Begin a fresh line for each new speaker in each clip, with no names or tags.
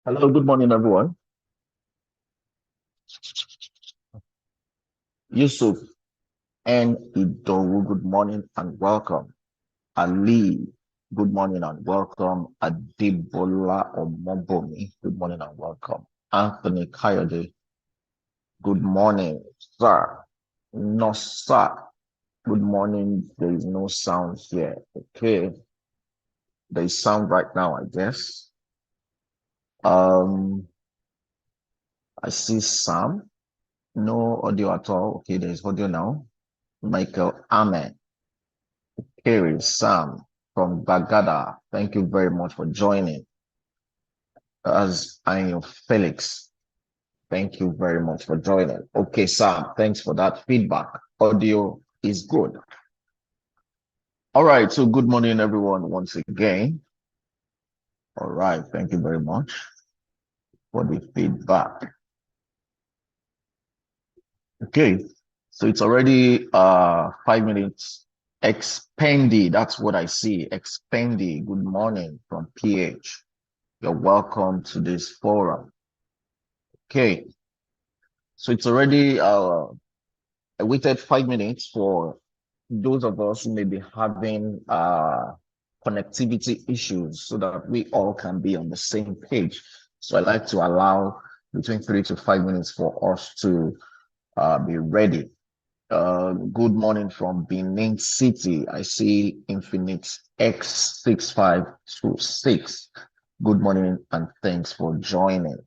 Hello, good morning, everyone. Yusuf and Idowu, good morning and welcome. Ali, good morning and welcome. Adebola Omobomi, good morning and welcome. Anthony Kayode, good morning, sir. No, sir. Good morning. There is no sound here. Okay. There is sound right now, I guess. Um, I see Sam. No audio at all. Okay, there is audio now. Michael Ahmed. Kerry, Sam from Bagada, thank you very much for joining. As I am Felix, thank you very much for joining. Okay, Sam, thanks for that feedback. Audio is good. All right, so good morning, everyone, once again. All right, thank you very much for the feedback. Okay, so it's already 5 minutes. Expendi, that's what I see. Expendi, good morning from PH. You're welcome to this forum. Okay, so it's already I waited 5 minutes for those of us who may be having connectivity issues so that we all can be on the same page. So I like to allow between 3 to 5 minutes for us to be ready. Good morning from Benin City. I see Infinix X6526. Good morning and thanks for joining.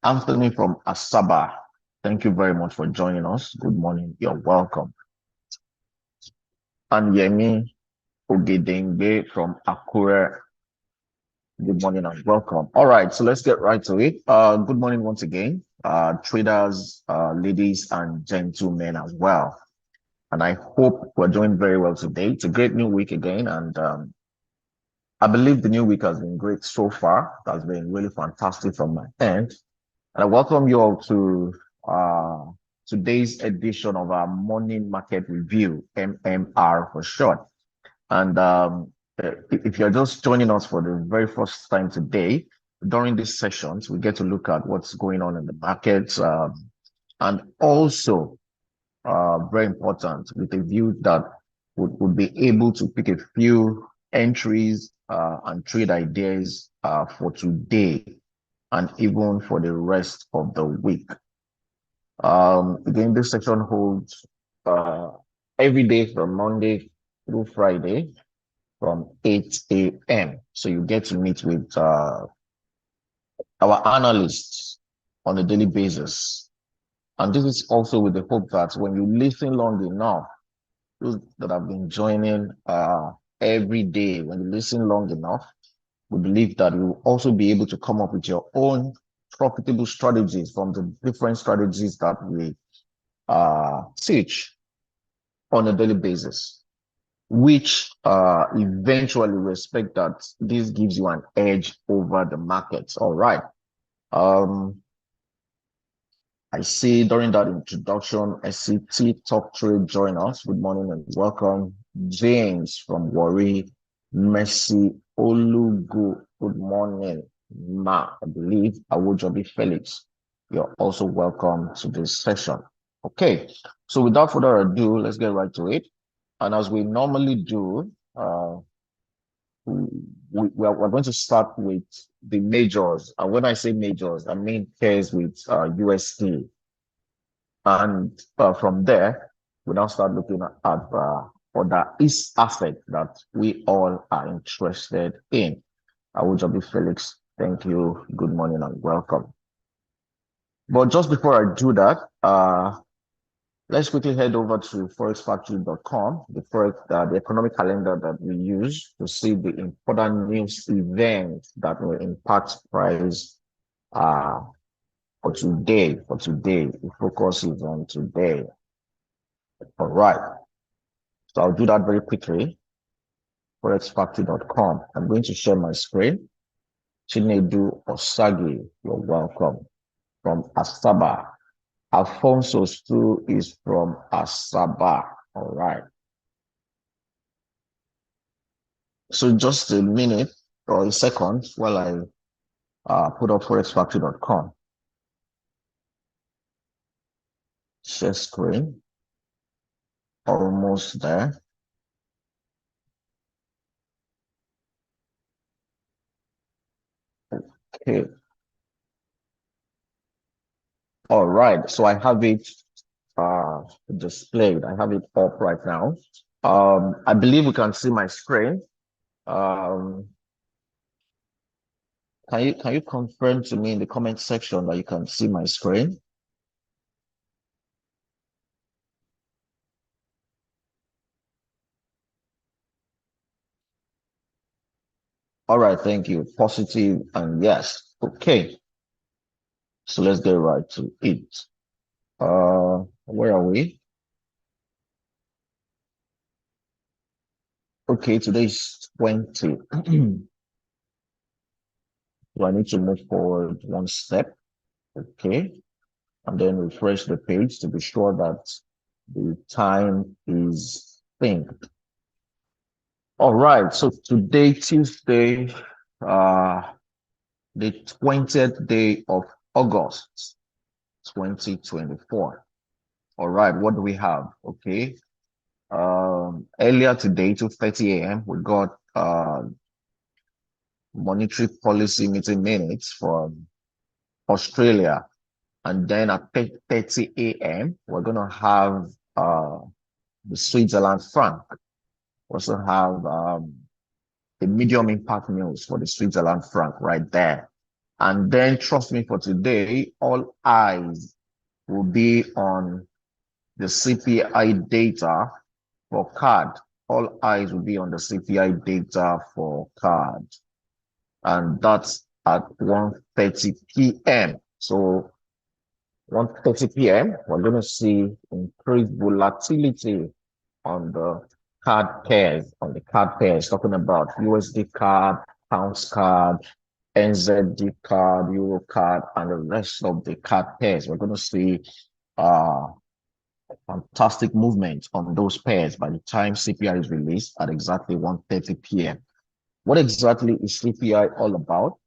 Anthony from Asaba. Thank you very much for joining us. Good morning. You're welcome. And Yemi Ogedengbe from Akure. Good morning and welcome. All right, so let's get right to it. Good morning once again, traders, ladies and gentlemen as well. And I hope we're doing very well today. It's a great new week again, and I believe the new week has been great so far. That's been really fantastic from my end. And I welcome you all to today's edition of our morning market review, MMR for short. And if you're just joining us for the very first time today, during these sessions, we get to look at what's going on in the markets, and also, very important, with a view that would be able to pick a few entries and trade ideas for today and even for the rest of the week. Again, this section holds every day from Monday through Friday from 8 a.m. So you get to meet with our analysts on a daily basis. And this is also with the hope that when you listen long enough, those that have been joining every day, when you listen long enough, we believe that you will also be able to come up with your own profitable strategies from the different strategies that we teach on a daily basis, which eventually we expect that this gives you an edge over the markets. All right. I see during that introduction, I see T Top Trade join us. Good morning and welcome. James from Warri, Messi Olugu. Good morning, Ma. I believe Awojobi Felix. You're also welcome to this session. Okay, so without further ado, let's get right to it. And as we normally do, we're going to start with the majors. And when I say majors, I mean pairs with USD. And from there, we now start looking at other assets that we all are interested in. Awojobi Felix, thank you. Good morning and welcome. But just before I do that, let's quickly head over to forexfactory.com, the economic calendar that we use to see the important news events that will impact price for today. The focus is on today. All right. So I'll do that very quickly. Forexfactory.com. I'm going to share my screen. Chinedu Osagi, you're welcome. From Asaba. Alfonso Stu is from Asaba. All right. So just a minute. or a second while I put up forexfactory.com. Share screen. Almost there. Okay. All right. So I have it displayed. I have it up right now. I believe you can see my screen. Um, can you confirm to me in the comment section that you can see my screen? All right, thank you. Positive and yes. Okay. So let's get right to it. Where are we? Okay, today is 20. So I need to move forward one step. Okay. And then refresh the page to be sure that the time is synced. All right. So today, Tuesday, uh, the 20th day of August, 2024. All right. What do we have? Okay. Earlier today, 2:30 a.m., we got monetary policy meeting minutes from Australia. And then at 8:30 a.m., we're going to have the Switzerland franc. We also have the medium impact news for the Switzerland franc right there. And then trust me, for today, all eyes will be on the CPI data for card. All eyes will be on the CPI data for card. And that's at 1:30 p.m. So 1:30 p.m., we're going to see increased volatility on the card pairs, talking about USD card, pounds card, NZD card, Euro card, and the rest of the card pairs. We're going to see uh, fantastic movement on those pairs by the time CPI is released at exactly 1:30 p.m. What exactly is CPI all about?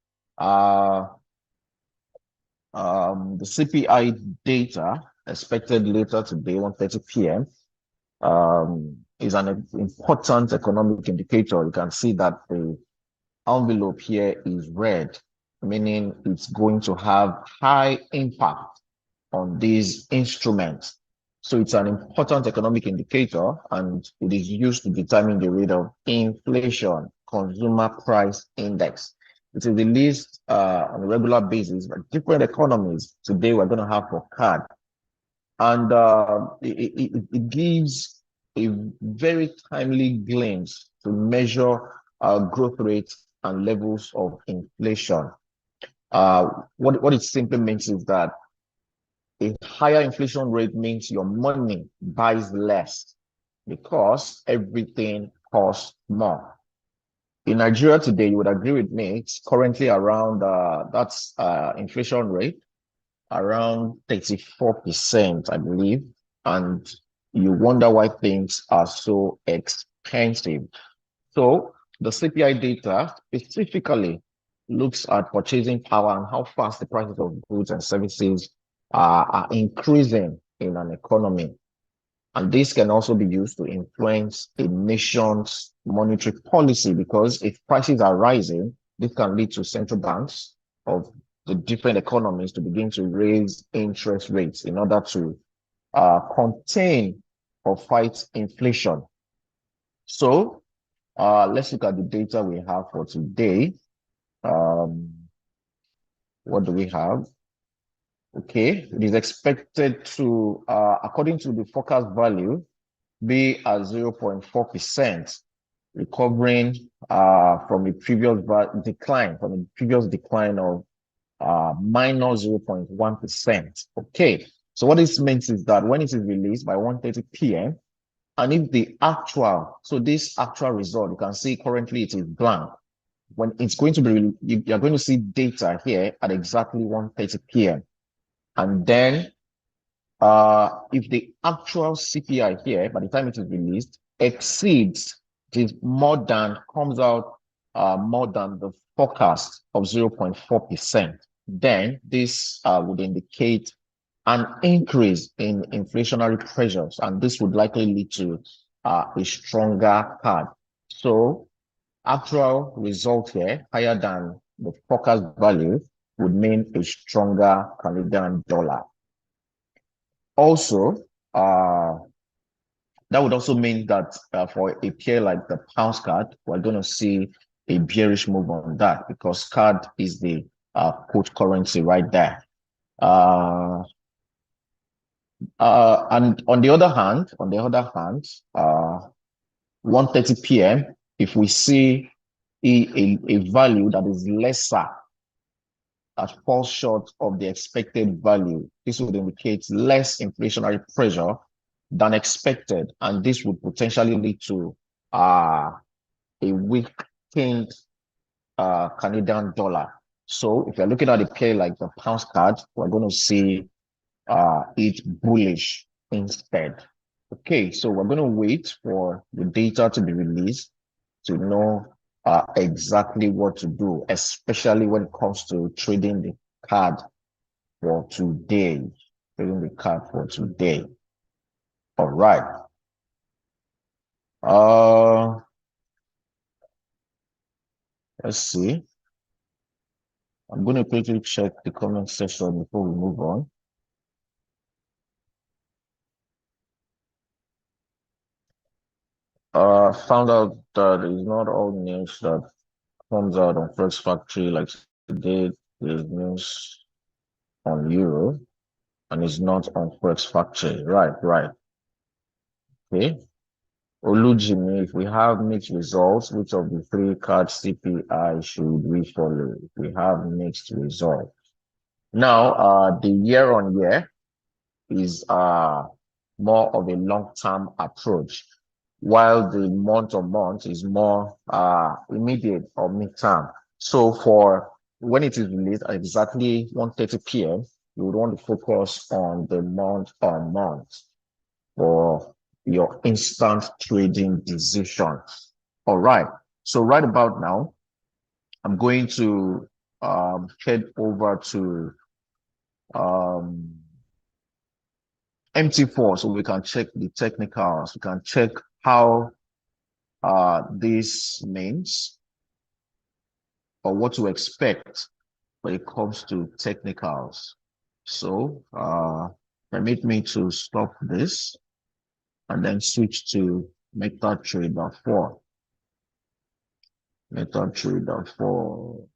The CPI data expected later today, 1:30 p.m. Is an important economic indicator. You can see that the envelope here is red, meaning it's going to have high impact on these instruments. So it's an important economic indicator, and it is used to determine the rate of inflation, consumer price index. It is released on a regular basis by different economies. Today we're going to have for card, and it gives a very timely glimpse to measure growth rates and levels of inflation. What it simply means is that a higher inflation rate means your money buys less because everything costs more. In Nigeria today, you would agree with me, it's currently around that's inflation rate around 34%, I believe. And you wonder why things are so expensive. So the CPI data specifically looks at purchasing power and how fast the prices of goods and services are increasing in an economy. And this can also be used to influence a nation's monetary policy, because if prices are rising, this can lead to central banks of the different economies to begin to raise interest rates in order to contain or fight inflation. So let's look at the data we have for today. What do we have? Okay, it is expected to, according to the forecast value, be at 0.4%, recovering from the previous decline of minus 0.1%. Okay, so what this means is that when it is released by 1:30 p.m., and if the actual, so this actual result, you can see currently it is blank. When it's going to be, you're going to see data here at exactly 1:30 p.m. And then if the actual CPI here, by the time it is released, exceeds, it is more than, comes out more than the forecast of 0.4%, then this would indicate an increase in inflationary pressures, and this would likely lead to a stronger CAD. So actual result here, higher than the forecast value, would mean a stronger Canadian dollar. Also, that would also mean that for a pair like the pounds CAD, we're going to see a bearish move on that because CAD is the quote currency right there. And on the other hand, 1:30 p.m., if we see a value that is lesser, that falls short of the expected value, this would indicate less inflationary pressure than expected, and this would potentially lead to a weakened Canadian dollar. So if you're looking at a pair like the pounds CAD, we're going to see it bullish instead. Okay, so we're going to wait for the data to be released to know exactly what to do, especially when it comes to trading the CAD for today. Trading the CAD for today. All right. Let's see. I'm going to quickly check the comment section before we move on. Found out that it's not all news that comes out on Forex Factory. Like today, there's news on Euro, and it's not on Forex Factory. Right. Okay. Olujimi, if we have mixed results, which of the three CAD CPI should we follow? If we have mixed results. Now, the year-on-year is more of a long-term approach, while the month-on-month is more immediate or mid-term. So for when it is released at exactly 1:30 p.m., you would want to focus on the month-on-month for your instant trading decision. All right. So right about now, I'm going to head over to MT4 so we can check the technicals. We can check how this means or what to expect when it comes to technicals. So permit me to stop this and then switch to MetaTrader 4. MetaTrader 4.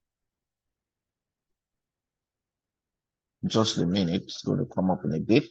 Just a minute, it's going to come up in a bit.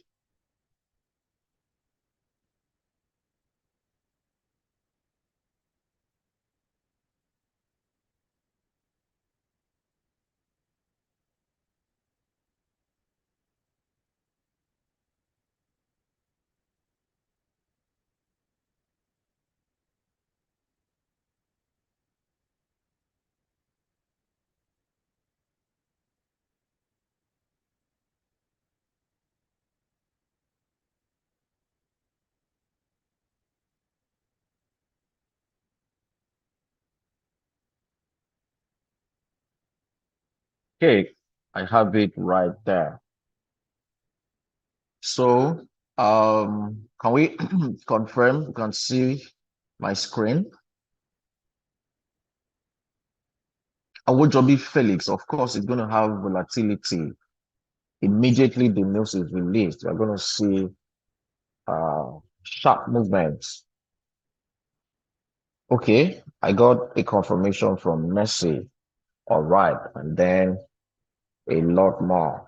Okay, I have it right there. So, can we confirm? You can see my screen. Awojobi Felix, of course, is going to have volatility. Immediately the news is released, we're going to see sharp movements. Okay, I got a confirmation from Messi. All right, and then a lot more.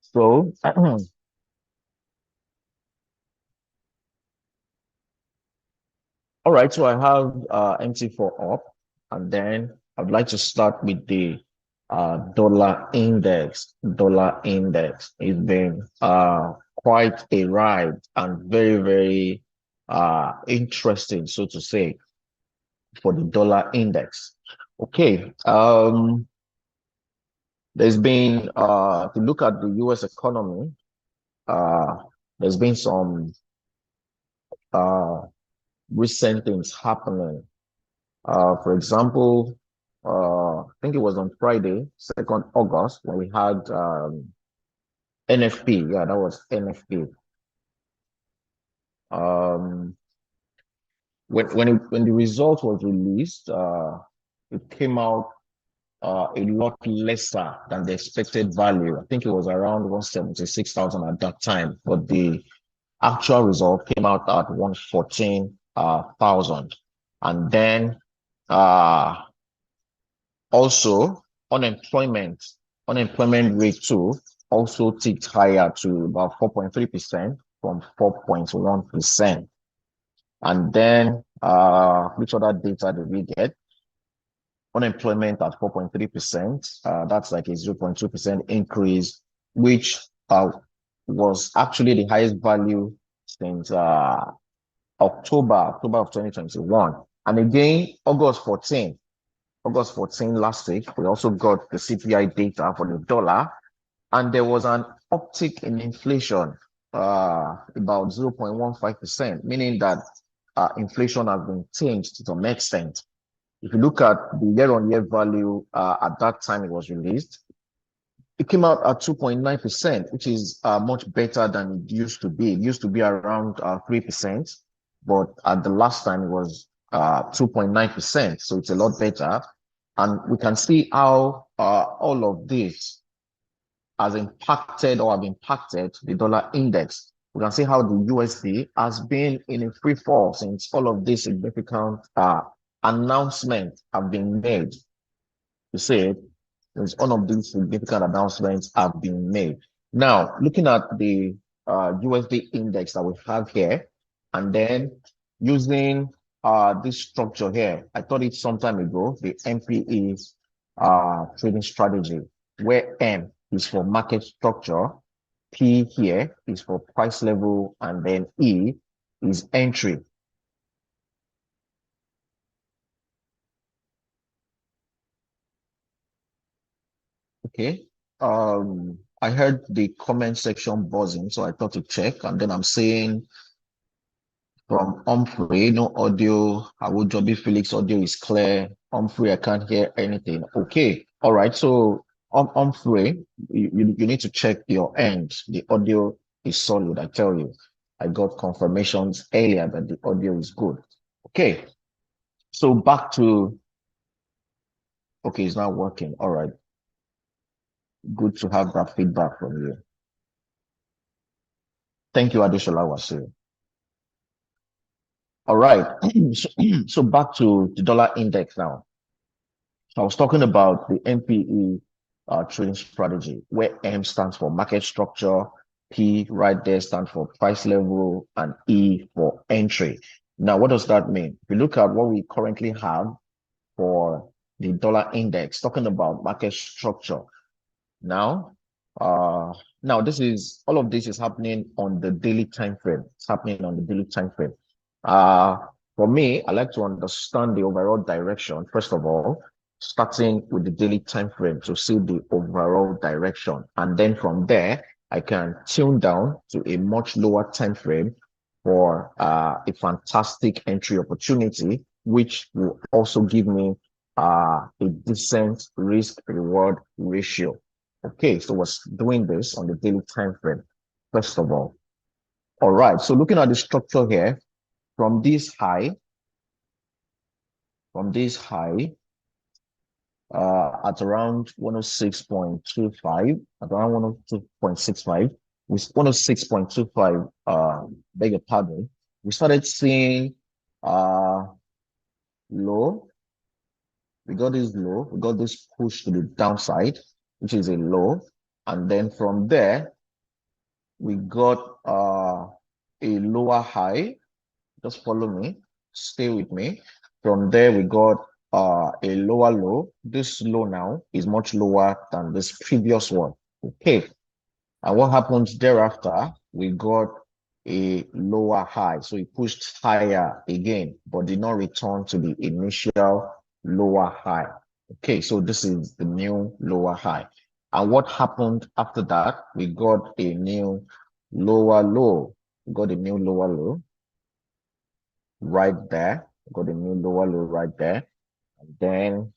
So, all right, so I have MT4 up, and then I'd like to start with the dollar index. Dollar index. It's been quite a ride and very, very interesting, so to say, for the dollar index. Okay. There's been, if you look at the US economy, there's been some uh, recent things happening. For example, I think it was on Friday, 2nd August, when we had NFP. Yeah, that was NFP. Um, when the result was released, it came out a lot lesser than the expected value. I think it was around 176,000 at that time, but the actual result came out at 114,000. And then uh, also unemployment rate too also ticked higher to about 4.3% from 4.1%. And then which other data did we get? Unemployment at 4.3%. That's like a 0.2% increase, which was actually the highest value since October of 2021. And again, August 14 last week, we also got the CPI data for the dollar, and there was an uptick in inflation, about 0.15%, meaning that inflation has been changed to some extent. If you look at the year-on-year value at that time it was released, it came out at 2.9%, which is much better than it used to be. It used to be around 3%, but at the last time it was 2.9%. So it's a lot better. And we can see how all of this has impacted or have impacted the dollar index. We can see how the USD has been in a free fall since all of these significant announcements have been made. You see it, since all of these significant announcements have been made. Now, looking at the USD index that we have here, and then using this structure here, I thought it some time ago, the MPE trading strategy, where M is for market structure, P here is for price level, and then E is entry. Okay. I heard the comment section buzzing, so I thought to check, and then I'm saying from Humphrey, no audio. Awojobi Felix audio is clear. Humphrey, I can't hear anything. Okay. All right. So Humphrey, you need to check your end. The audio is solid, I tell you. I got confirmations earlier that the audio is good. Okay. So back to, okay, it's not working. All right. Good to have that feedback from you. Thank you, Adeshola Wasiu. All right. So back to the dollar index now. I was talking about the MPE trading strategy, where M stands for market structure, P right there stands for price level, and E for entry. Now, what does that mean? If you look at what we currently have for the dollar index, talking about market structure. Now, this is all of this is happening on the daily time frame. It's happening on the daily time frame. For me, I like to understand the overall direction, first of all, starting with the daily time frame to see the overall direction. And then from there, I can tune down to a much lower time frame for a fantastic entry opportunity, which will also give me a decent risk reward ratio. Okay, so we're doing this on the daily time frame, first of all. All right, so looking at the structure here, from this high, at around 106.25, at around 102.65, with 106.25, beg your pardon, we started seeing low. We got this low, we got this push to the downside, which is a low. And then from there, we got a lower high. Just follow me, stay with me. From there, we got a lower low. This low now is much lower than this previous one. Okay. And what happens thereafter? We got a lower high. So it pushed higher again, but did not return to the initial lower high. Okay, so this is the new lower high. And what happened after that? We got a new lower low. We got a new lower low right there. We got a new lower low right there. And then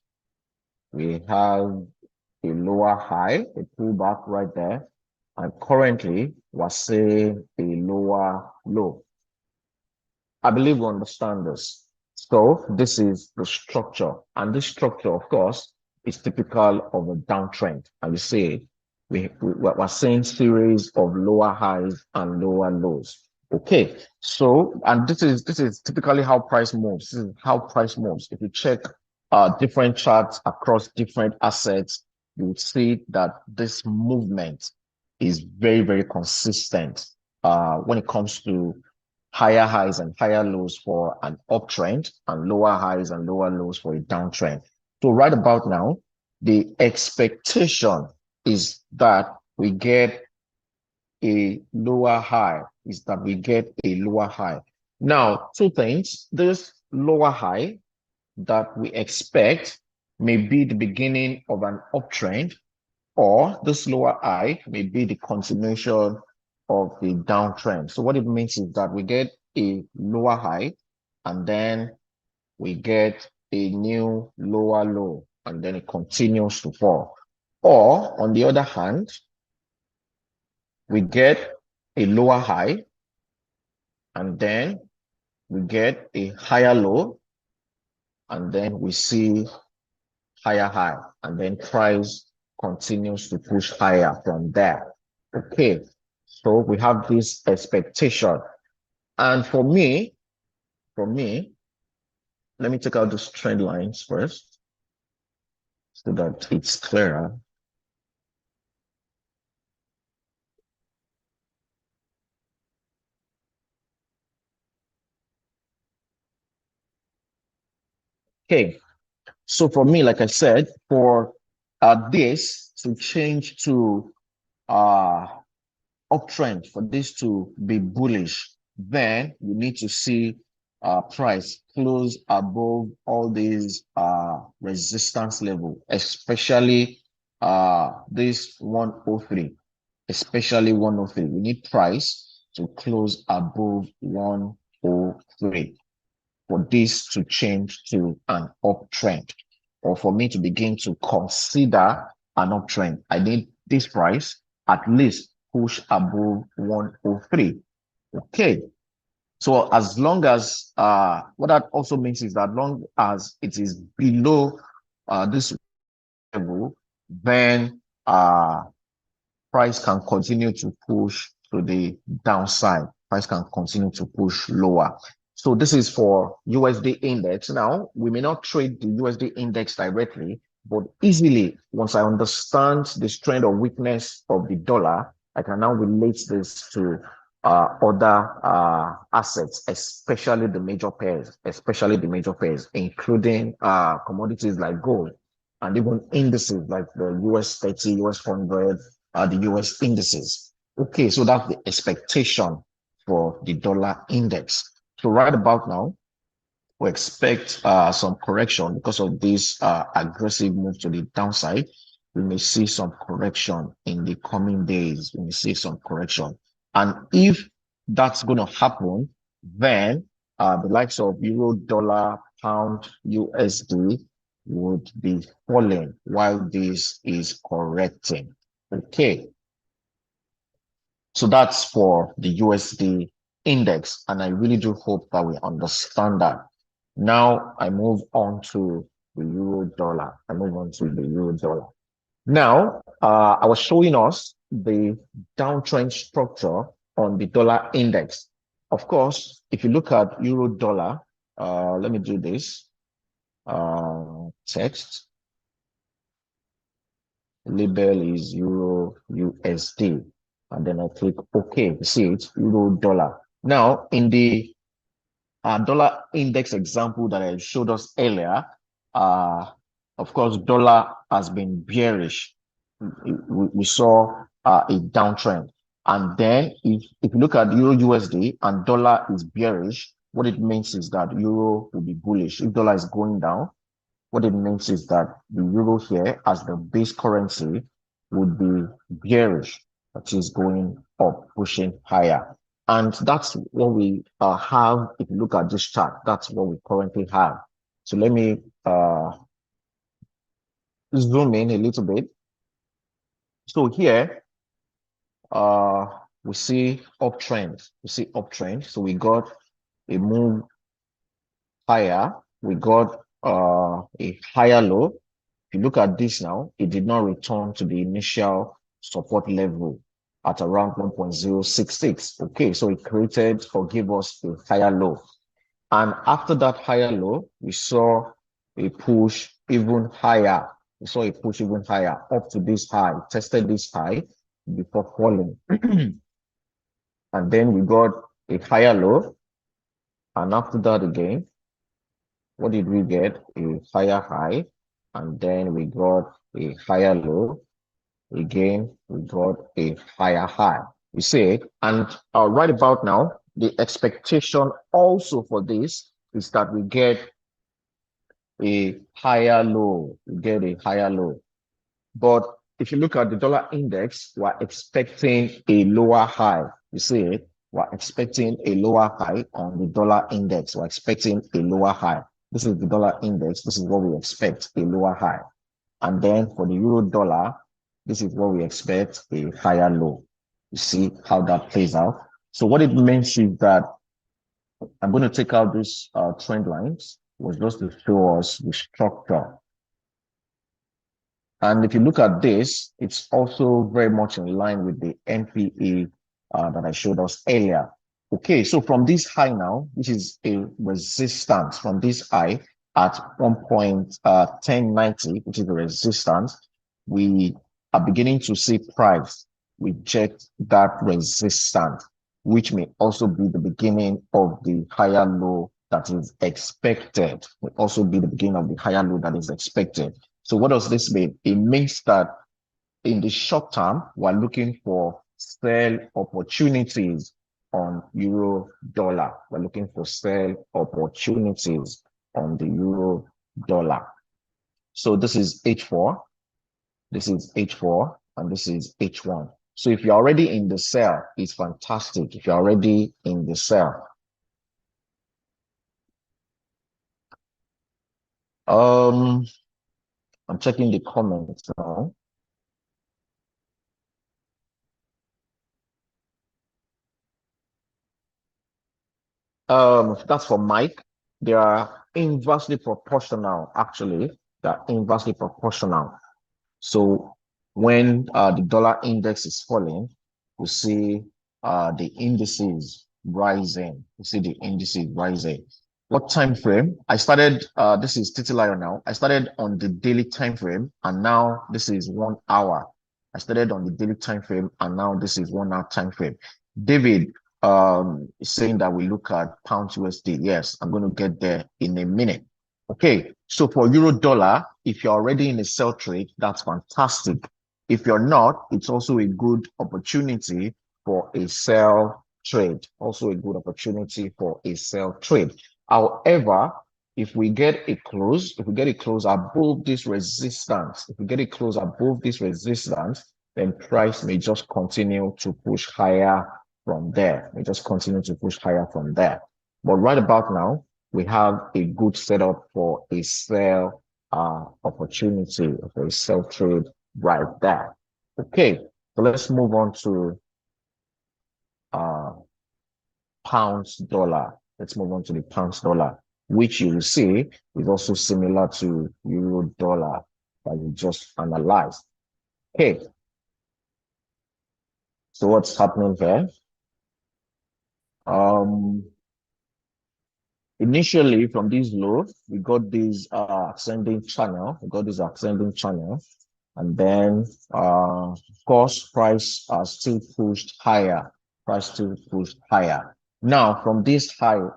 we have a lower high, a pullback right there. And currently, we're seeing a lower low. I believe we understand this. So this is the structure. And this structure, of course, is typical of a downtrend. And you see, we're seeing series of lower highs and lower lows. Okay, so and this is typically how price moves. This is how price moves. If you check different charts across different assets, you would see that this movement is very, very consistent when it comes to higher highs and higher lows for an uptrend and lower highs and lower lows for a downtrend. So right about now, the expectation is that we get a lower high, Now, two things. This lower high that we expect may be the beginning of an uptrend, or this lower high may be the continuation of the downtrend. So what it means is that we get a lower high and then we get a new lower low and then it continues to fall. Or on the other hand, we get a lower high and then we get a higher low and then we see higher high and then price continues to push higher from there. Okay, so we have this expectation. And for me, let me take out those trend lines first so that it's clearer. Okay, so for me, like I said, for this to change to uptrend, for this to be bullish, then you need to see price close above all these resistance level, especially this 103, especially 103. We need price to close above 103 for this to change to an uptrend, or for me to begin to consider an uptrend. I need this price at least push above 103. Okay. So as long as what that also means is that long as it is below this level, then price can continue to push to the downside. Price can continue to push lower. So this is for USD index. Now, we may not trade the USD index directly, but easily, once I understand this trend of weakness of the dollar, I can now relate this to other assets, especially the major pairs, including commodities like gold and even indices like the US 30, US 100, the US indices. Okay, so that's the expectation for the dollar index. So right about now, we expect some correction because of this aggressive move to the downside. We may see some correction in the coming days. We may see some correction. And if that's going to happen, then the likes of euro, dollar, pound, USD would be falling while this is correcting. Okay. So that's for the USD index. And I really do hope that we understand that. Now I move on to the euro dollar. Now, I was showing us the downtrend structure on the dollar index. Of course, if you look at euro dollar, let me do this. Text. Label is euro USD. And then I click OK. You see it, euro dollar. Now, in the dollar index example that I showed us earlier, of course, dollar has been bearish. We saw a downtrend. And then if you look at euro USD and dollar is bearish, what it means is that euro will be bullish. If dollar is going down, what it means is that the euro here as the base currency would be bearish, that is going up, pushing higher. And that's what we have. If you look at this chart, that's what we currently have. So let me zoom in a little bit. So here, we see uptrend. We see uptrend. So we got a move higher. We got a higher low. If you look at this now, it did not return to the initial support level at around 1.066. Okay, so it created or gave us a higher low. And after that higher low, we saw a push even higher. We saw a push even higher up to this high, tested this high before falling. And then we got a higher low. And after that again, what did we get? A higher high. And then we got a higher low. Again, we got a higher high. You see, and right about now, the expectation also for this is that we get a higher low. We get a higher low. But if you look at the dollar index, we're expecting a lower high. You see it? We're expecting a lower high on the dollar index. We're expecting a lower high. This is the dollar index. This is what we expect, a lower high. And then for the euro dollar, this is what we expect, a higher low. You see how that plays out. So what it means is that I'm going to take out these trend lines, was just to show us the structure. And if you look at this, it's also very much in line with the NPE that I showed us earlier. Okay, so from this high now, which is a resistance from this high at 1.1090, which is the resistance, we are beginning to see price reject that resistance, which may also be the beginning of the higher low that is expected. Will also be the beginning of the higher low that is expected. So what does this mean? It means that in the short term, we're looking for sell opportunities on euro dollar. We're looking for sell opportunities on the euro dollar. So this is H4, this is H4, and this is H1. So if you're already in the sell, it's fantastic. If you're already in the sell. I'm checking the comments now. That's for Mike. They are inversely proportional, actually. They're inversely proportional. So when the dollar index is falling, we see the indices rising. We see the indices rising. What time frame? I started, this is Titilayo now. I started on the daily time frame, and now this is 1 hour. I started on the daily time frame, and now this is 1 hour time frame. David is saying that we look at pound USD. Yes, I'm going to get there in a minute. Okay, so for euro dollar, if you're already in a sell trade, that's fantastic. If you're not, it's also a good opportunity for a sell trade. Also a good opportunity for a sell trade. However, if we get a close above this resistance, then price may just continue to push higher from there. But right about now, we have a good setup for a sell opportunity, for a sell trade right there. Okay, so let's move on to pounds dollar. Let's move on to the pounds dollar, which you will see is also similar to euro dollar that we just analyzed. Okay, so what's happening here? Initially from this low, we got this ascending channel. And then of course price still pushed higher. Now from this high,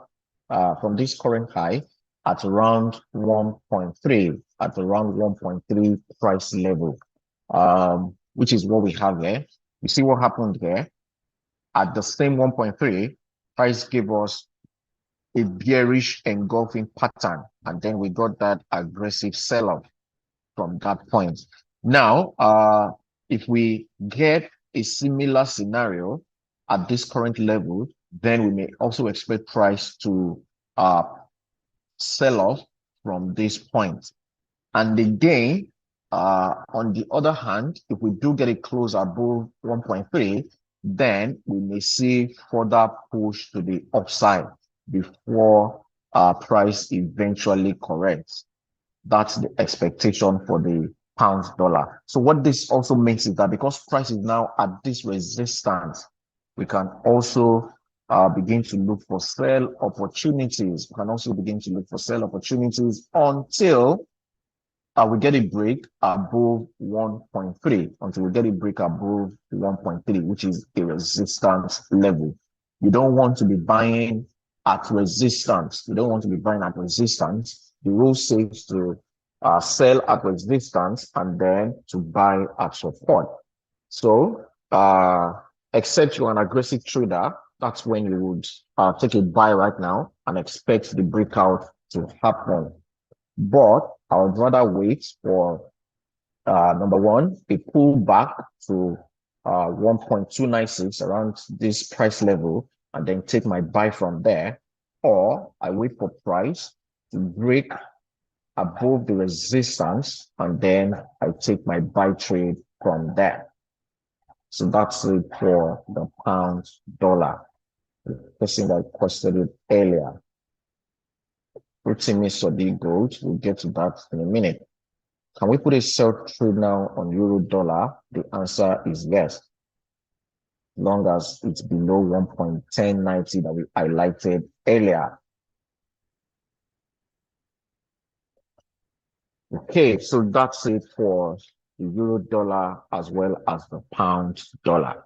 from this current high at around 1.3 price level, which is what we have here. You see what happened here? At the same 1.3, price gave us a bearish engulfing pattern, and then we got that aggressive sell-off from that point. Now, if we get a similar scenario at this current level, then we may also expect price to sell off from this point. And again, on the other hand, if we do get it close above 1.3, then we may see further push to the upside before price eventually corrects. That's the expectation for the pound dollar. So what this also means is that because price is now at this resistance, we can also begin to look for sell opportunities. We can also begin to look for sell opportunities until we get a break above 1.3, until we get a break above 1.3, which is a resistance level. You don't want to be buying at resistance. You don't want to be buying at resistance. The rule says to sell at resistance and then to buy at support. So, except you're an aggressive trader, that's when you would take a buy right now and expect the breakout to happen. But I would rather wait for number one, a pullback to 1.296 around this price level, and then take my buy from there, or I wait for price to break above the resistance, and then I take my buy trade from there. So that's it for the pound dollar. The person that questioned it earlier. Rotimi Sodi Gold, we'll get to that in a minute. Can we put a sell trade now on euro dollar? The answer is yes. Long as it's below 1.1090 that we highlighted earlier. Okay, so that's it for the euro dollar as well as the pound dollar.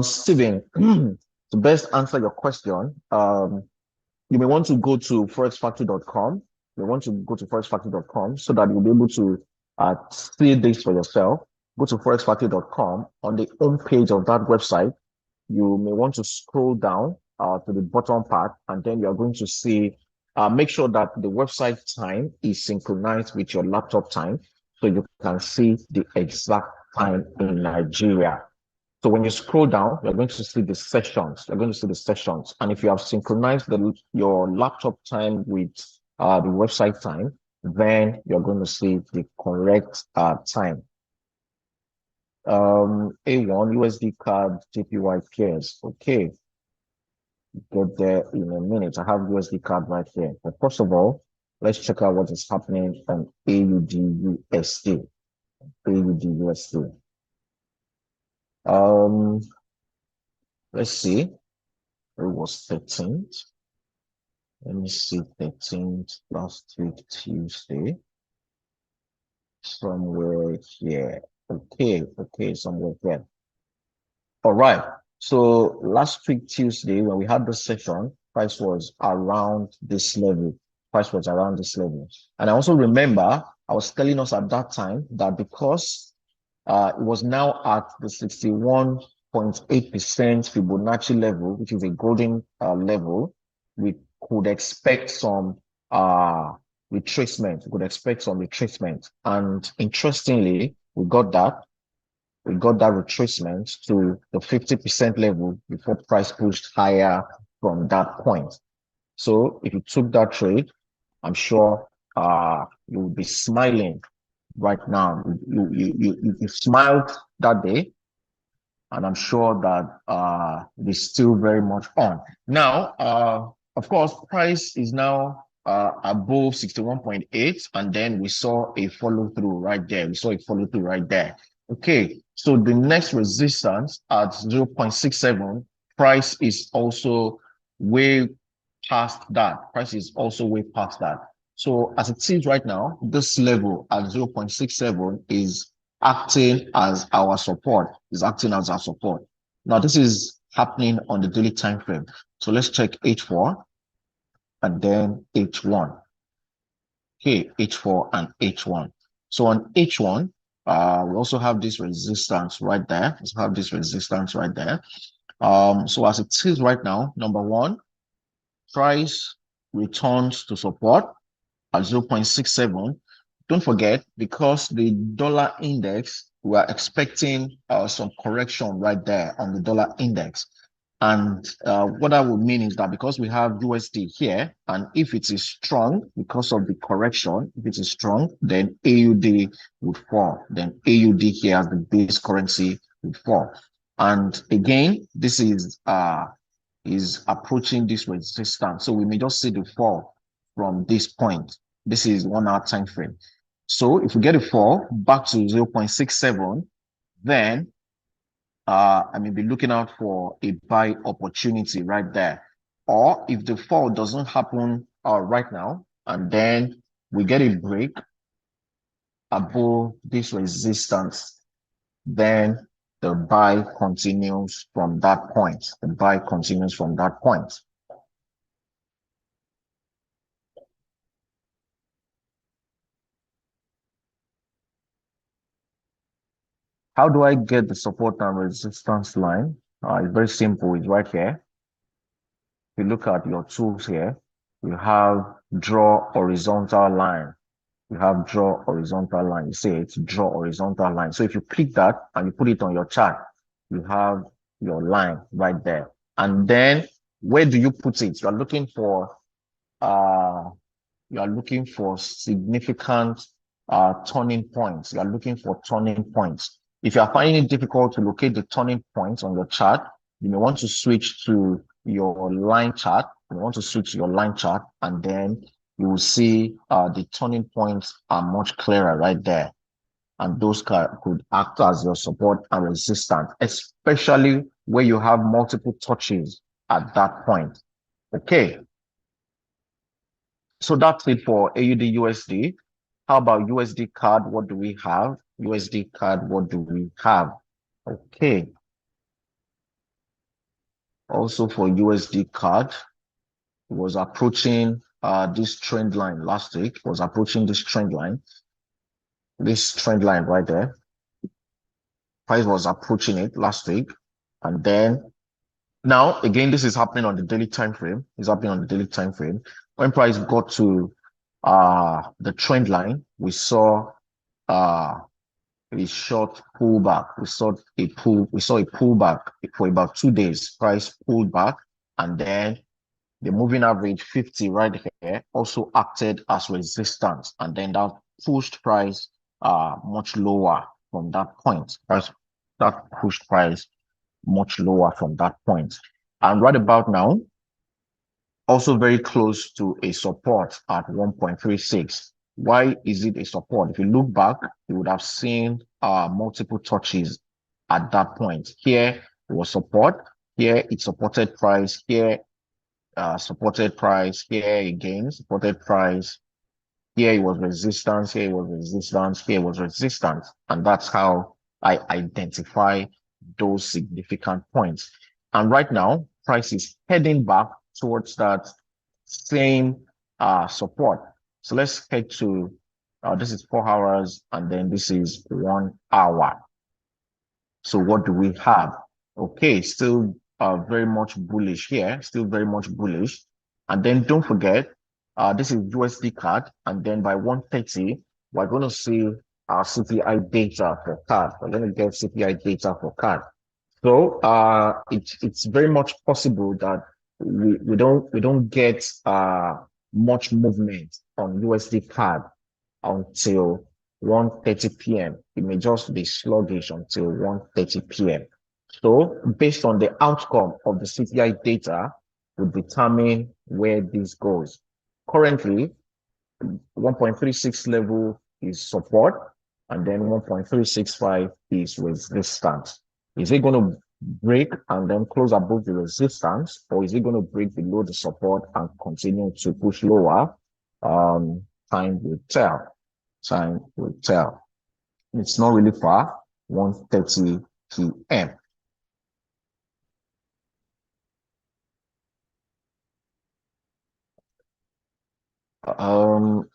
Steven, to best answer your question, you may want to go to forexfactory.com. You want to go to forexfactory.com so that you'll be able to see this for yourself. Go to forexfactory.com. On the home page of that website, you may want to scroll down to the bottom part, and then you're going to see, make sure that the website time is synchronized with your laptop time so you can see the exact time in Nigeria. So when you scroll down, you're going to see the sessions. You're going to see the sessions. And if you have synchronized your laptop time with the website time, then you're going to see the correct time. A1 USD card, JPY pairs. Okay. Get there in a minute. I have USD card right here. But first of all, let's check out what is happening on AUD USD. AUD USD. Let's see. It was 13th. Let me see, 13th last week, Tuesday. Somewhere here. Okay, somewhere here. All right. So last week, Tuesday, when we had the session, price was around this level. Price was around this level. And I also remember I was telling us at that time that because it was now at the 61.8% Fibonacci level, which is a golden level, we could expect some retracement. We could expect some retracement. And interestingly, we got that. We got that retracement to the 50% level before price pushed higher from that point. So if you took that trade, I'm sure you will be smiling right now. You smiled that day, and I'm sure that it is still very much on. Now, of course, price is now above 61.8, and then we saw a follow through right there. We saw a follow through right there. Okay, so the next resistance at 0.67, price is also way past that. Price is also way past that. So as it seems right now, this level at 0.67 is acting as our support, Now, this is happening on the daily time frame. So let's check H4 and then H1. Okay, H4 and H1. So on H1, we also have this resistance right there. So as it is right now, number one, price returns to support at 0.67. Don't forget, because the dollar index, we are expecting some correction right there on the dollar index. And what that would mean is that because we have USD here, and if it is strong because of the correction, if it is strong, then AUD would fall. Then AUD here as the base currency would fall. And again, this is approaching this resistance. So we may just see the fall from this point. This is 1 hour time frame. So if we get a fall back to 0.67, then I may be looking out for a buy opportunity right there. Or if the fall doesn't happen right now, and then we get a break above this resistance, then the buy continues from that point. The buy continues from that point. How do I get the support and resistance line? It's very simple. It's right here. If you look at your tools here, you have draw horizontal line. You have draw horizontal line. You see it's draw horizontal line. So if you click that and you put it on your chart, you have your line right there. And then where do you put it? You are looking for significant turning points. You are looking for turning points. If you are finding it difficult to locate the turning points on your chart, you may want to switch to your line chart. You want to switch to your line chart, and then you will see the turning points are much clearer right there. And those could act as your support and resistance, especially where you have multiple touches at that point. Okay. So that's it for AUD USD. How about USD CAD? What do we have? USD CAD, what do we have? Okay. Also for USD CAD, it was approaching this trend line last week. It was approaching this trend line right there. Price was approaching it last week. And then now again, this is happening on the daily time frame. It's happening on the daily time frame. When price got to the trend line, we saw a short pullback. We saw a pullback for about 2 days. Price pulled back, and then the moving average 50 right here also acted as resistance, and then that pushed price much lower from that point. That pushed price much lower from that point. And right about now, also very close to a support at 1.36. Why is it a support? If you look back, you would have seen multiple touches at that point. Here it was support. Here it supported price. Here supported price. Here again supported price. Here it was resistance. Here it was resistance. Here it was resistance. And that's how I identify those significant points. And right now, price is heading back towards that same support. So let's head to this is 4 hours, and then this is 1 hour. So what do we have? Okay, still very much bullish here, still very much bullish. And then don't forget, this is USD CAD, and then by 1:30, we're going to see our CPI data for CAD. We're going to get CPI data for CAD. So it's very much possible that we don't get much movement on USD CAD until 1:30 p.m. It may just be sluggish until 1:30 p.m. So based on the outcome of the CPI data will determine where this goes. Currently, 1.36 level is support, and then 1.365 is resistance. Is it going to break and then close above the resistance, or is it going to break below the support and continue to push lower? Time will tell. Time will tell. It's not really far, 1:30 p.m.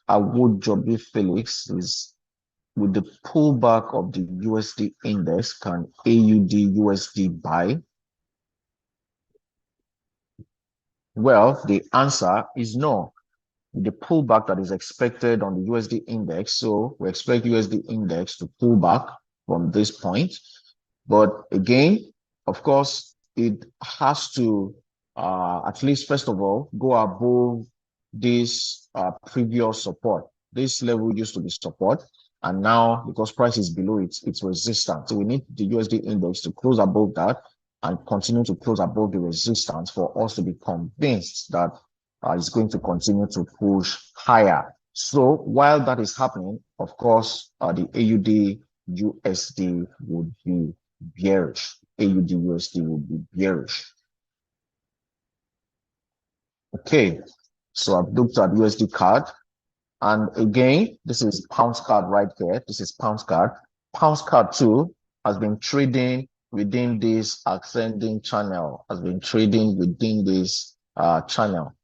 Awojobi Felix is with the pullback of the USD index, can AUD USD buy? Well, the answer is no. The pullback that is expected on the USD index. So we expect USD index to pull back from this point. But again, of course, it has to at least first of all go above this previous support. This level used to be support, and now because price is below it, it's resistance. So we need the USD index to close above that and continue to close above the resistance for us to be convinced that it's going to continue to push higher. So while that is happening, of course, the AUD USD would be bearish. AUD USD would be bearish. Okay, so I've looked at USD card. And again, this is pounds card right here. This is pounds card. Pounds card too has been trading within this ascending channel, has been trading within this channel.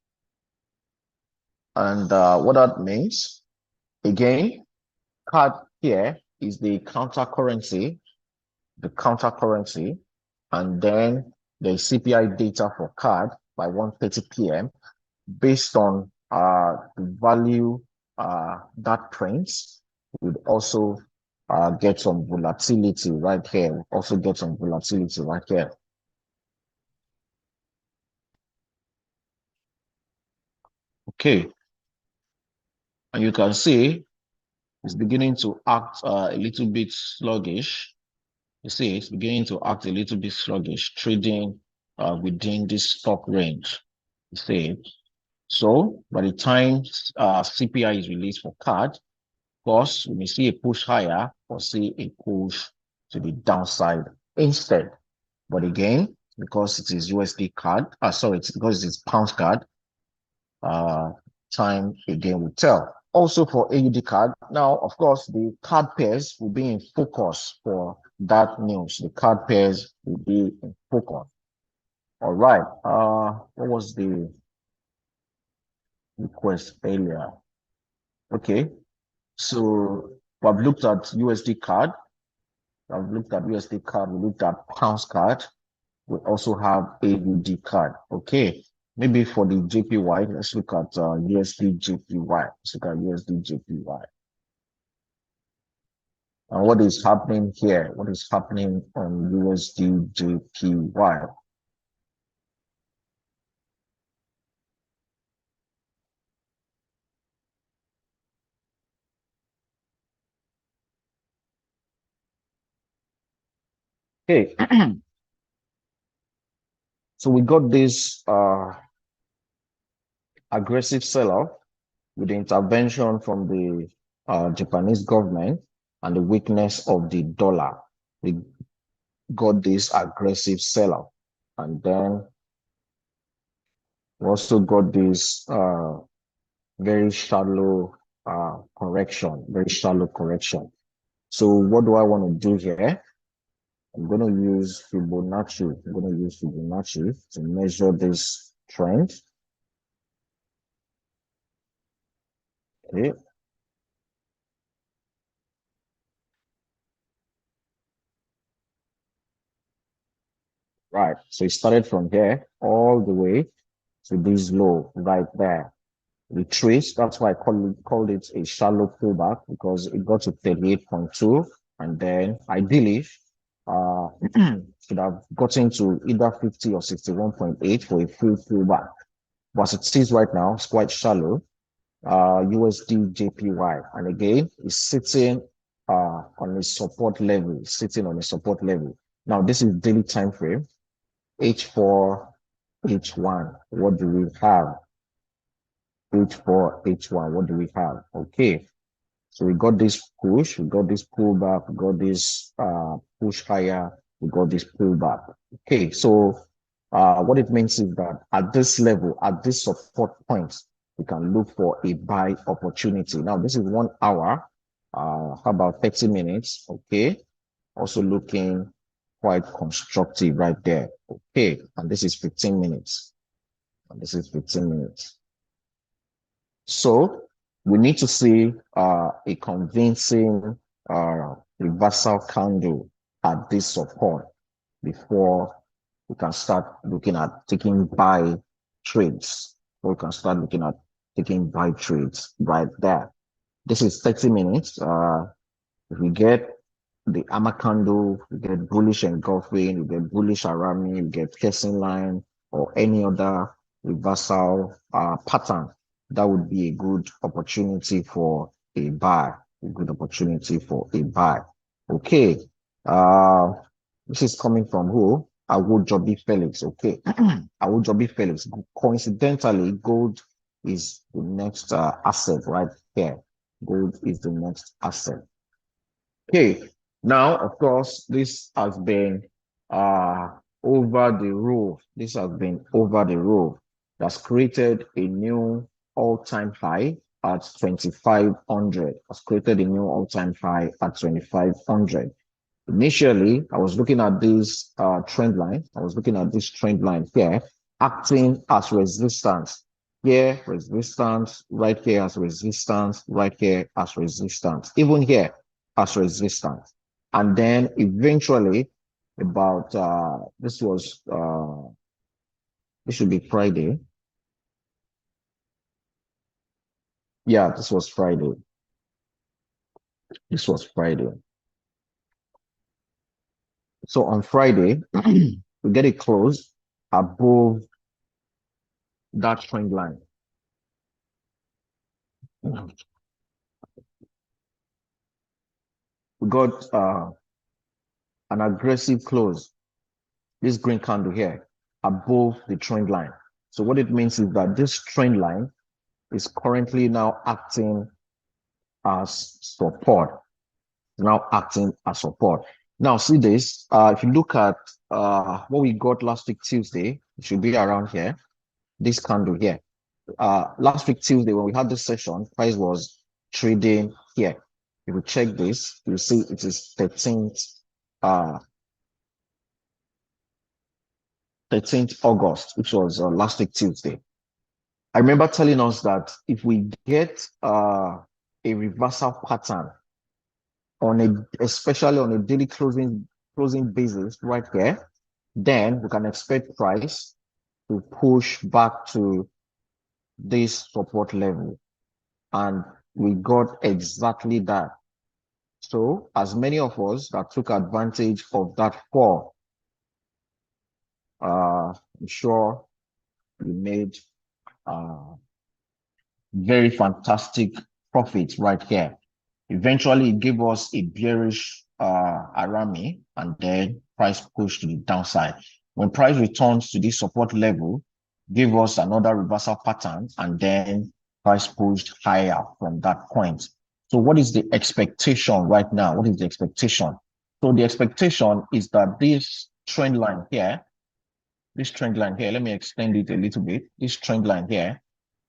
And what that means, again, card here is the counter currency, and then the CPI data for card by 1:30 p.m. based on the value that prints, would also get some volatility right here. Also get some volatility right here. Okay, and you can see it's beginning to act a little bit sluggish. You see, it's beginning to act a little bit sluggish, trading within this stock range. You see, so by the time CPI is released for card, of course, we may see a push higher or see a push to the downside instead. But again, because it is USD card, sorry, it's because it's pound card, time again will tell. Also for AUD card, now, of course, the card pairs will be in focus for that news. The card pairs will be in focus. All right. What was the request earlier? Okay. So we've looked at USD card. I've looked at USD card. We looked at pounds card. We also have AUD card. Okay. Maybe for the JPY, let's look at USD JPY. Let's look at USD JPY. And what is happening here? What is happening on USD JPY? Okay. So we got this aggressive sell-off with the intervention from the Japanese government and the weakness of the dollar. We got this aggressive sell-off. And then we also got this very shallow correction, very shallow correction. So what do I want to do here? I'm going to use Fibonacci. I'm going to use Fibonacci to measure this trend. Okay. Right. So it started from here all the way to this low right there. Retrace. That's why I called it a shallow pullback, because it got to 38.2, and then ideally should have gotten to either 50 or 61.8 for a full pullback. But as it is right now, it's quite shallow. USD JPY, and again, it's sitting on a support level, Now, this is daily time frame. H4, H1. What do we have? H4, H1. What do we have? Okay. So we got this push, we got this pullback, we got this push higher, we got this pullback. Okay, so what it means is that at this level, at this support point, we can look for a buy opportunity. Now, this is 1 hour. How about 30 minutes? Okay, also looking quite constructive right there. Okay, and this is 15 minutes. And this is 15 minutes. So we need to see a convincing reversal candle at this support before we can start looking at taking buy trades. We can start looking at taking buy trades right there. This is 30 minutes. If we get the hammer candle, we get bullish engulfing, we get bullish Arami, we get piercing line, or any other reversal pattern, that would be a good opportunity for a buy. A good opportunity for a buy. Okay. This is coming from who? Awojobi Felix. Okay. Awojobi Felix. Coincidentally, gold is the next asset right here. Gold is the next asset. Okay, now, of course, this has been over the roof. This has been over the roof. That's created a new all-time high at 2,500. Has created a new all-time high at 2,500. Initially, I was looking at this trend line. I was looking at this trend line here, acting as resistance. Here, resistance, right here as resistance, right here as resistance, even here as resistance. And then eventually, about this should be Friday. Yeah, this was Friday. This was Friday. So on Friday, we get it closed above that trend line. We got an aggressive close, this green candle here, above the trend line. So what it means is that this trend line is currently now acting as support. Now acting as support. Now see this, if you look at what we got last week Tuesday, it should be around here, this candle here. Last week Tuesday, when we had this session, price was trading here. If you check this, you'll see it is 13th 13th August, which was last week Tuesday. I remember telling us that if we get a reversal pattern on especially on a daily closing basis right here, then we can expect price to push back to this support level. And we got exactly that. So as many of us that took advantage of that fall, I'm sure we made very fantastic profits right here. Eventually, it gave us a bearish Arami, and then price pushed to the downside. When price returns to this support level, give us another reversal pattern, and then price pushed higher from that point. So what is the expectation right now? What is the expectation? So the expectation is that this trend line here, let me extend it a little bit. This trend line here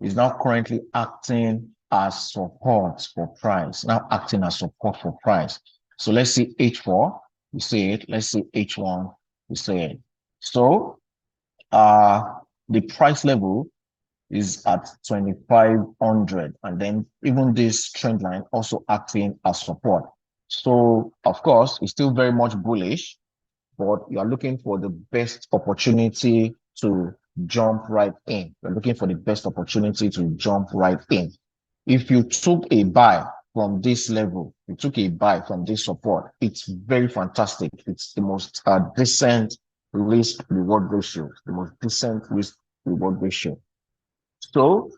is now currently acting as support for price. Now acting as support for price. So let's see H4, we see it. Let's see H1, we see it. So the price level is at 2,500, and then even this trend line also acting as support. So of course, it's still very much bullish, but you are looking for the best opportunity to jump right in. You're looking for the best opportunity to jump right in. If you took a buy from this level, you took a buy from this support, it's very fantastic. It's the most decent risk-reward ratio, the most decent risk-reward ratio. So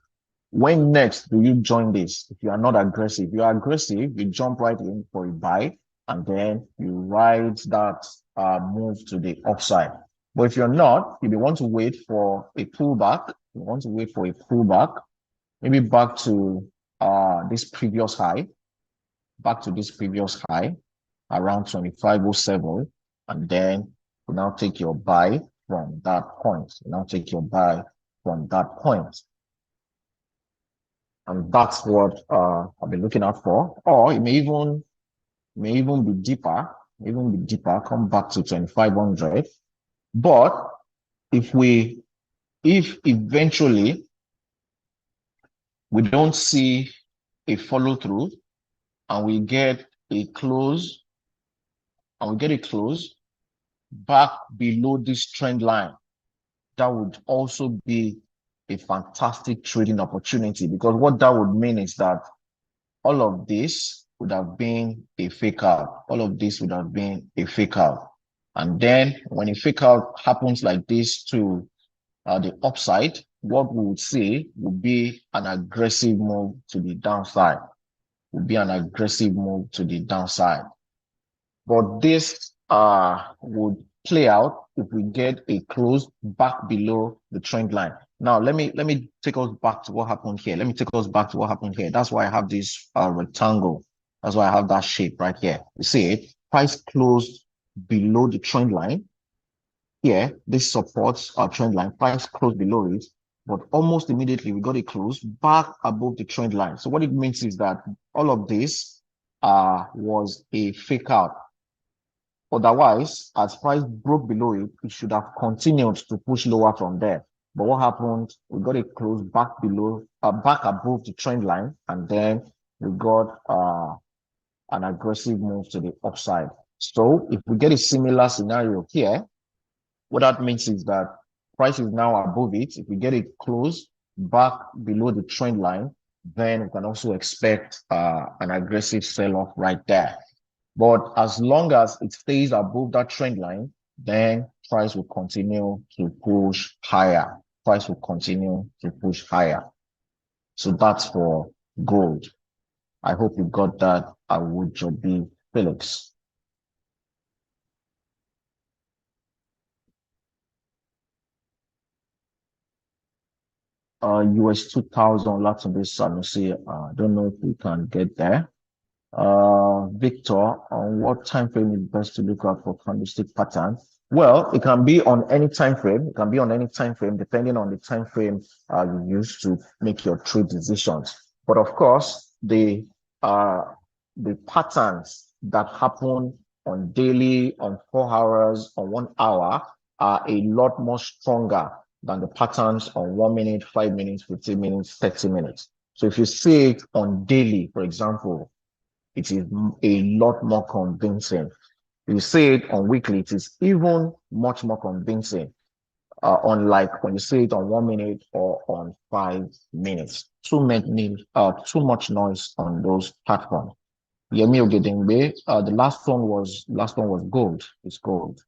when next do you join this? If you are not aggressive, you are aggressive, you jump right in for a buy, and then you ride that move to the upside. But if you're not, if you want to wait for a pullback, maybe back to this previous high, around 2,507, and then you now take your buy from that point. And that's what I've been looking out for. Or it may even be deeper, come back to 2,500. But if eventually we don't see a follow through and we get a close back below this trend line, that would also be a fantastic trading opportunity, because what that would mean is that all of this would have been a fake out. All of this would have been a fake out. And then when a fake out happens like this to the upside, what we would see would be an aggressive move to the downside. Would be an aggressive move to the downside. But this would play out if we get a close back below the trend line. Now, let me take us back to what happened here. Let me take us back to what happened here. That's why I have this rectangle. That's why I have that shape right here. You see it? Price closed below the trend line. Here, this supports our trend line. Price closed below it, but almost immediately we got a close back above the trend line. So what it means is that all of this was a fake out. Otherwise, as price broke below it, it should have continued to push lower from there. But what happened? We got it close back below, back above the trend line, and then we got an aggressive move to the upside. So if we get a similar scenario here, what that means is that price is now above it. If we get it close back below the trend line, then we can also expect an aggressive sell-off right there. But as long as it stays above that trend line, then price will continue to push higher. Price will continue to push higher. So that's for gold. I hope you got that. Awojobi Felix. US 2000 Latin Sanusi. I don't know if we can get there. Victor, on what time frame is best to look out for candlestick pattern? Well, it can be on any time frame. It can be on any time frame, depending on the time frame you use to make your trade decisions. But of course, the patterns that happen on daily, on 4 hours, on 1 hour are a lot more stronger than the patterns on 1 minute, 5 minutes, 15 minutes, 30 minutes. So if you see it on daily, for example, it is a lot more convincing. You see it on weekly, it is even much more convincing. Unlike when you see it on 1 minute or on 5 minutes. Too much noise on those platforms. Yemi Ogedengbe, the last one was gold. It's gold.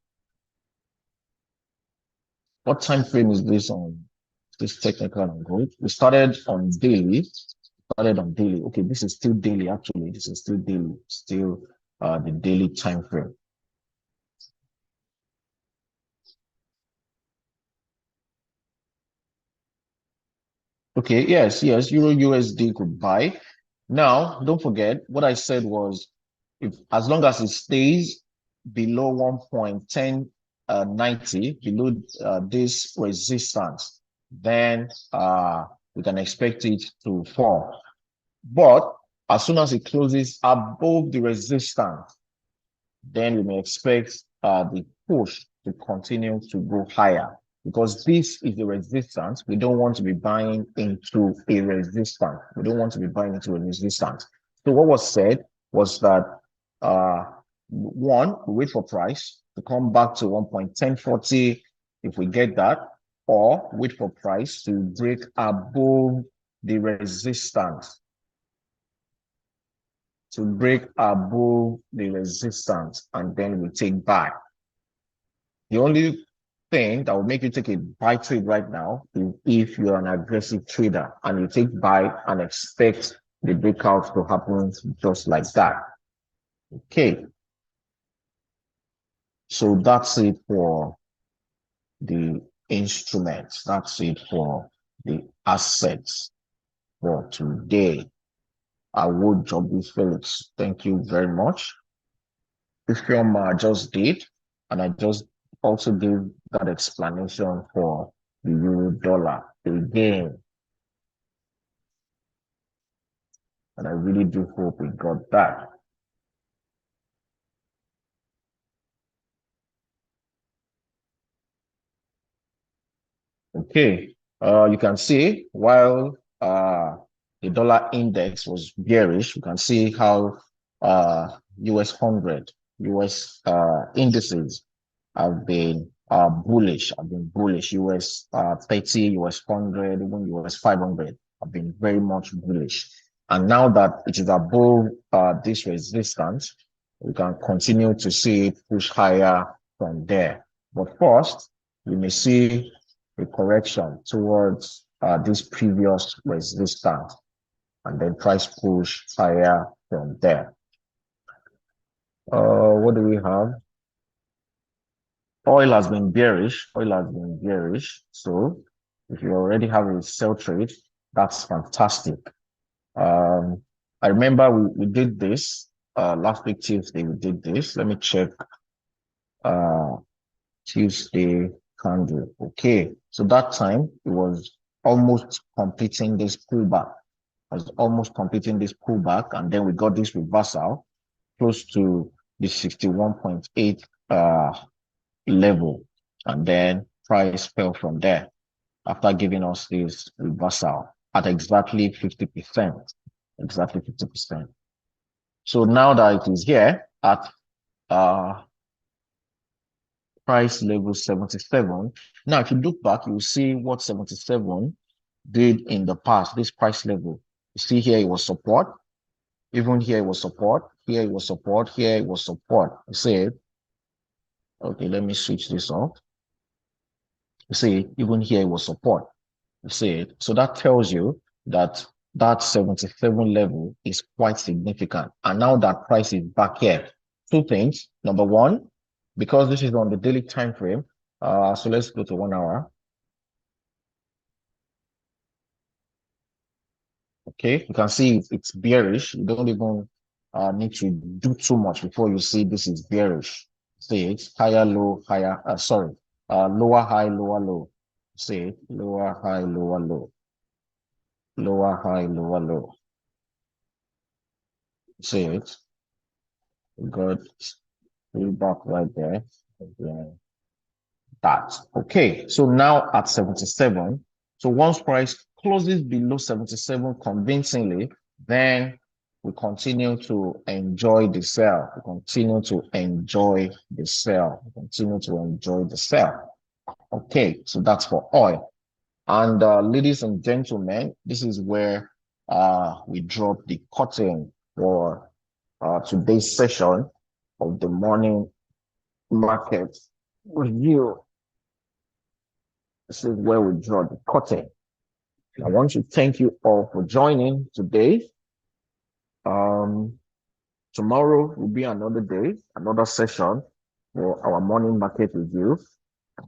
What time frame is this on this technical on gold? We started on daily. Okay, this is still daily. Actually, this is still daily. Still the daily time frame. Okay, yes, Euro USD could buy. Now, don't forget what I said was, if as long as it stays below 1.1090, below this resistance, then we can expect it to fall. But as soon as it closes above the resistance, then we may expect the push to continue to go higher, because this is the resistance. We don't want to be buying into a resistance. We don't want to be buying into a resistance. So what was said was that one, we wait for price to come back to 1.1040 if we get that, or wait for price to break above the resistance. To break above the resistance, and then we take buy. The only thing that will make you take a buy trade right now is if you're an aggressive trader and you take buy and expect the breakout to happen just like that. Okay. So that's it for the instruments. That's it for the assets for today. Awojobi Felix, thank you very much. The film just did, and I just also gave that explanation for the euro dollar again. And I really do hope we got that. Okay, you can see while the dollar index was bearish, you can see how US 100, US indices have been bullish. I've been bullish. US 30, US 100, even US 500. I've been very much bullish. And now that it is above this resistance, we can continue to see it push higher from there. But first, we may see a correction towards this previous resistance, and then price push higher from there. What do we have? Oil has been bearish. Oil has been bearish. So if you already have a sell trade, that's fantastic. I remember we did this last week Tuesday. We did this. Let me check. Tuesday candle. Okay, so that time it was almost completing this pullback. I was almost completing this pullback, and then we got this reversal close to the 61.8 level, and then price fell from there after giving us this reversal at exactly 50%. Exactly 50%. So now that it is here at price level 77. Now, if you look back, you will see what 77 did in the past, this price level. You see here it was support. Even here it was support. Here it was support. Here it was support. You see it? Okay, let me switch this off. You see, even here it was support. You see it? So that tells you that that 77 level is quite significant. And now that price is back here. Two things. Number one, because this is on the daily time frame. So let's go to 1 hour. Okay, you can see it's bearish. You don't even need to do too much before you see this is bearish. See it, higher, low, higher, lower, high, lower, low. See it, lower, high, lower, low. Lower, high, lower, low. See it. We got back right there. Again. That. Okay, so now at 77. So once price closes below 77 convincingly, then we continue to enjoy the sell. We continue to enjoy the sell. We continue to enjoy the sell. Okay, so that's for oil. And ladies and gentlemen, this is where we drop the curtain for today's session of the morning market review. This is where we draw the curtain. I want to thank you all for joining today. Tomorrow will be another day, another session for our morning market review.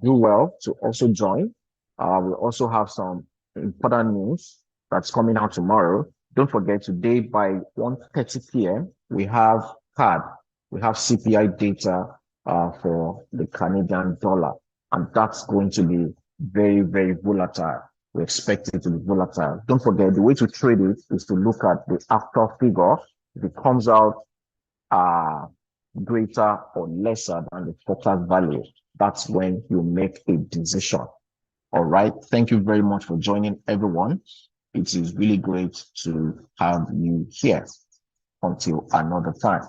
Do well to also join. We'll also have some important news that's coming out tomorrow. Don't forget, today by 1:30 p.m., we have CAD. We have CPI data for the Canadian dollar, and that's going to be very, very volatile. We expect it to be volatile. Don't forget, the way to trade it is to look at the actual figure. If it comes out greater or lesser than the forecast value, that's when you make a decision. All right. Thank you very much for joining, everyone. It is really great to have you here. Until another time.